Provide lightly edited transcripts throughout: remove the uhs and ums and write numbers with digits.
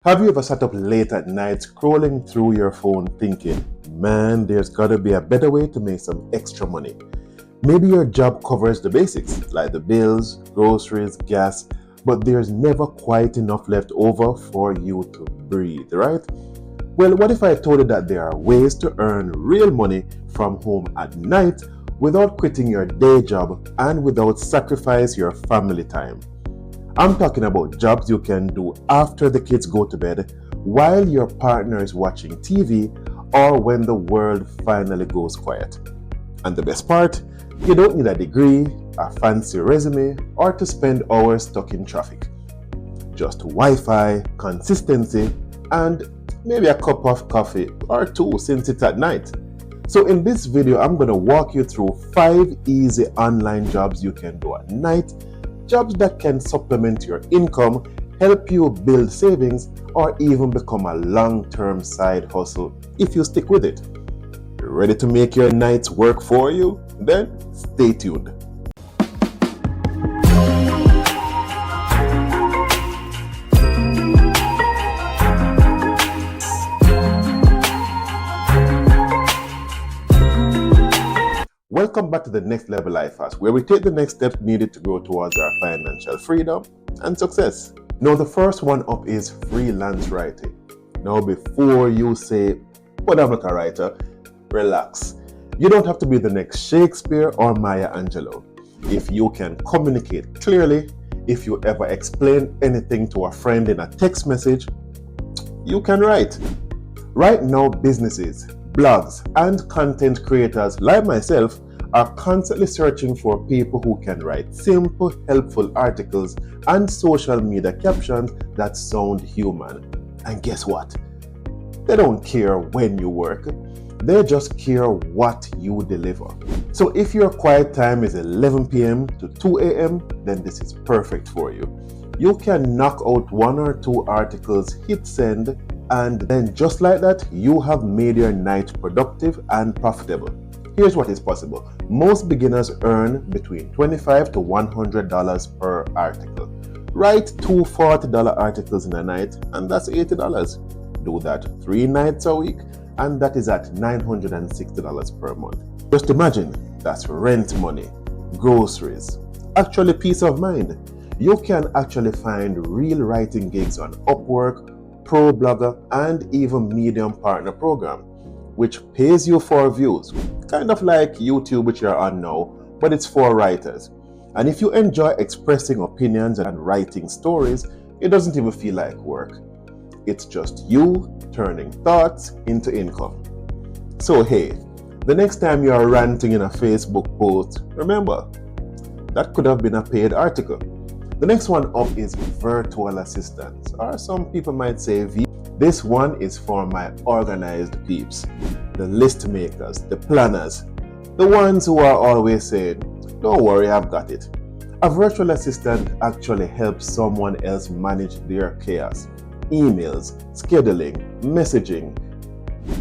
Have you ever sat up late at night scrolling through your phone thinking, man, there's gotta be a better way to make some extra money? Maybe your job covers the basics, like the bills, groceries, gas, but there's never quite enough left over for you to breathe, right? Well, what if I told you that there are ways to earn real money from home at night without quitting your day job and without sacrifice your family time? I'm talking about jobs you can do after the kids go to bed, while your partner is watching TV, or when the world finally goes quiet. And the best part, you don't need a degree, a fancy resume, or to spend hours stuck in traffic. Just Wi-Fi, consistency, and maybe a cup of coffee or two since it's at night. So in this video, I'm going to walk you through 5 easy online jobs you can do at night, jobs that can supplement your income, help you build savings, or even become a long-term side hustle if you stick with it. Ready to make your nights work for you? Then stay tuned. Welcome back to the Next Level Life Fast, where we take the next steps needed to grow towards our financial freedom and success. Now, the first one up is freelance writing. Now, before you say, but I'm not a writer, relax. You don't have to be the next Shakespeare or Maya Angelou. If you can communicate clearly, if you ever explain anything to a friend in a text message, you can write. Right now, businesses, blogs, and content creators like myself are constantly searching for people who can write simple, helpful articles and social media captions that sound human. And guess what? They don't care when you work. They just care what you deliver. So if your quiet time is 11 p.m. to 2 a.m., then this is perfect for you. You can knock out 1 or 2 articles, hit send, and then just like that, you have made your night productive and profitable. Here's what is possible. Most beginners earn between $25 to $100 per article. Write 2 $40 articles in a night, and that's $80. Do that 3 nights a week, and that is at $960 per month. Just imagine, that's rent money, groceries, actually peace of mind. You can actually find real writing gigs on Upwork, Pro Blogger, and even Medium Partner Program, which pays you for views, kind of like YouTube, which you're on now, but it's for writers. And if you enjoy expressing opinions and writing stories, it doesn't even feel like work. It's just you turning thoughts into income. So hey, the next time you are ranting in a Facebook post, remember, that could have been a paid article. The next one up is virtual assistants, or some people might say V. This one is for my organized peeps, the list makers, the planners, the ones who are always saying, don't worry, I've got it. A virtual assistant actually helps someone else manage their chaos, emails, scheduling, messaging,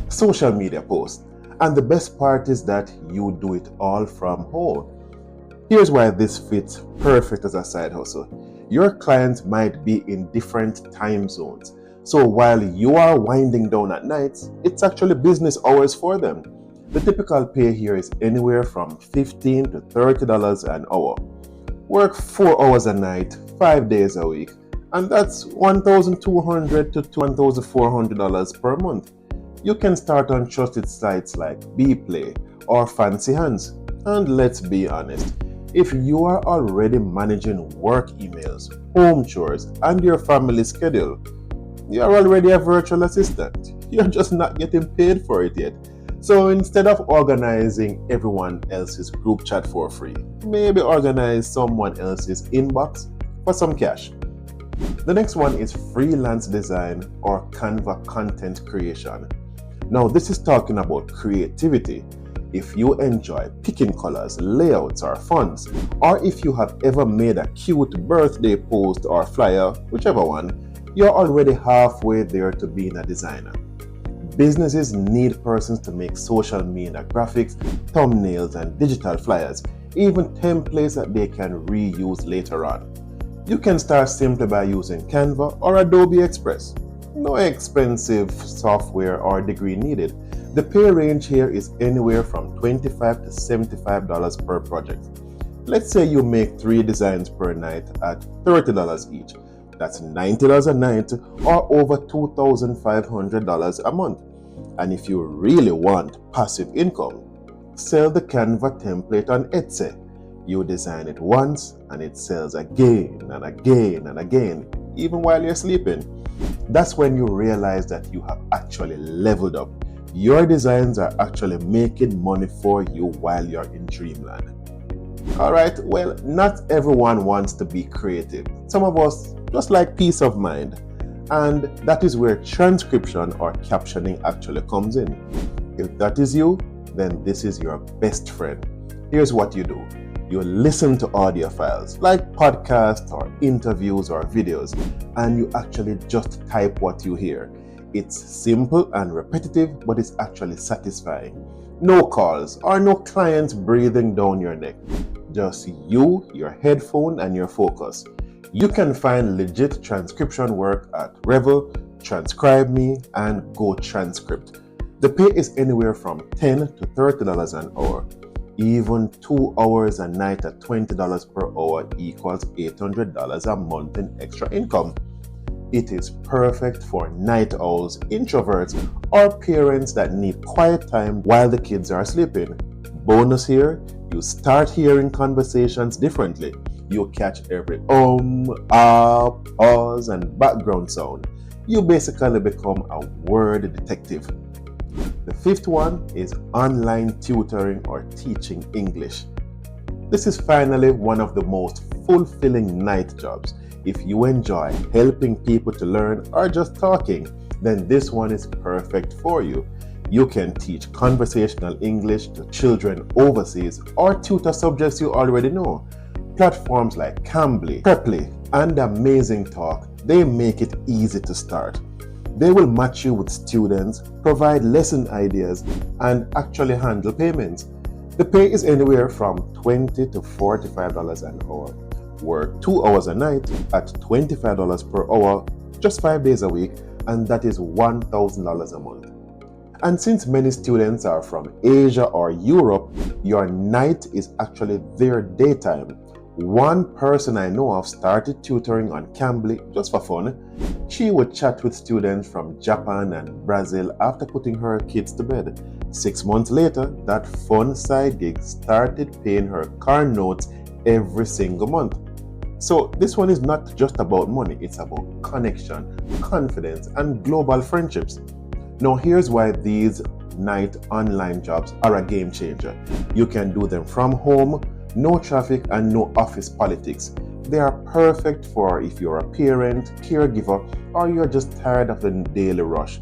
social media posts. And the best part is that you do it all from home. Here's why this fits perfect as a side hustle. Your clients might be in different time zones. So while you are winding down at night, it's actually business hours for them. The typical pay here is anywhere from $15 to $30 an hour. Work 4 hours a night, 5 days a week, and that's $1,200 to $1,400 per month. You can start on trusted sites like Bplay or Fancy Hands. And let's be honest, if you are already managing work emails, home chores, and your family schedule, you're already a virtual assistant. You're just not getting paid for it yet. So instead of organizing everyone else's group chat for free, maybe organize someone else's inbox for some cash. The next one is freelance design or Canva content creation. Now this is talking about creativity. If you enjoy picking colors, layouts, or fonts, or if you have ever made a cute birthday post or flyer, whichever one, you're already halfway there to being a designer. Businesses need persons to make social media graphics, thumbnails, and digital flyers, even templates that they can reuse later on. You can start simply by using Canva or Adobe Express. No expensive software or degree needed. The pay range here is anywhere from $25 to $75 per project. Let's say you make 3 designs per night at $30 each. That's $90 a night or over $2,500 a month. And if you really want passive income, sell the Canva template on Etsy. You design it once and it sells again and again and again, even while you're sleeping. That's when you realize that you have actually leveled up. Your designs are actually making money for you while you're in dreamland. Alright, well, not everyone wants to be creative. Some of us just like peace of mind. And that is where transcription or captioning actually comes in. If that is you, then this is your best friend. Here's what you do. You listen to audio files like podcasts or interviews or videos, and you actually just type what you hear. It's simple and repetitive, but it's actually satisfying. No calls or no clients breathing down your neck. Just you, your headphone, and your focus. You can find legit transcription work at Revel, Transcribe Me, and Go Transcript. The pay is anywhere from $10 to $30 an hour. Even 2 hours a night at $20 per hour equals $800 a month in extra income. It is perfect for night owls, introverts, or parents that need quiet time while the kids are sleeping. Bonus here, you start hearing conversations differently. You catch every pause, and background sound. You basically become a word detective. The 5th one is online tutoring or teaching English. This is finally one of the most fulfilling night jobs. If you enjoy helping people to learn or just talking, then this one is perfect for you. You can teach conversational English to children overseas or tutor subjects you already know. Platforms like Cambly, Preply, and Amazing Talk, they make it easy to start. They will match you with students, provide lesson ideas, and actually handle payments. The pay is anywhere from $20 to $45 an hour. Work 2 hours a night at $25 per hour, just 5 days a week, and that is $1,000 a month. And since many students are from Asia or Europe, your night is actually their daytime. One person I know of started tutoring on Cambly just for fun. She would chat with students from Japan and Brazil after putting her kids to bed. 6 months later, that fun side gig started paying her car notes every single month. So this one is not just about money, it's about connection, confidence, and global friendships. Now here's why these night online jobs are a game changer. You can do them from home, no traffic, and no office politics. They are perfect for if you're a parent, caregiver, or you're just tired of the daily rush.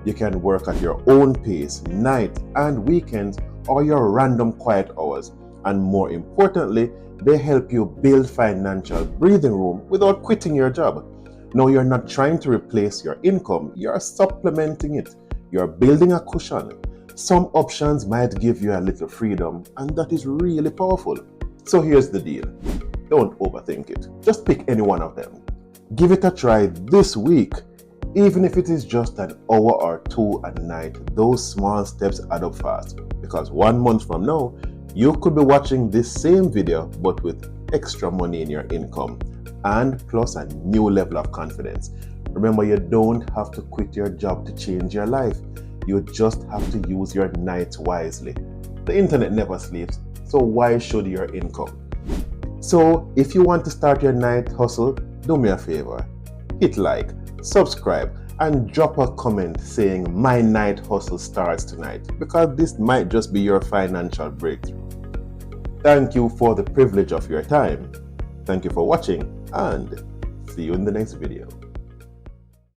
You can work at your own pace, night and weekends, or your random quiet hours. And more importantly, they help you build financial breathing room without quitting your job. Now you're not trying to replace your income, you're supplementing it. You're building a cushion. Some options might give you a little freedom, and that is really powerful. So here's the deal. Don't overthink it. Just pick any one of them. Give it a try this week. Even if it is just an hour or 2 at night, those small steps add up fast. Because 1 month from now, you could be watching this same video, but with extra money in your income, and plus a new level of confidence. Remember, you don't have to quit your job to change your life. You just have to use your nights wisely. The internet never sleeps, so why should your income? So if you want to start your night hustle, do me a favor. Hit like, subscribe, and drop a comment saying my night hustle starts tonight, because this might just be your financial breakthrough. Thank you for the privilege of your time. Thank you for watching, and see you in the next video.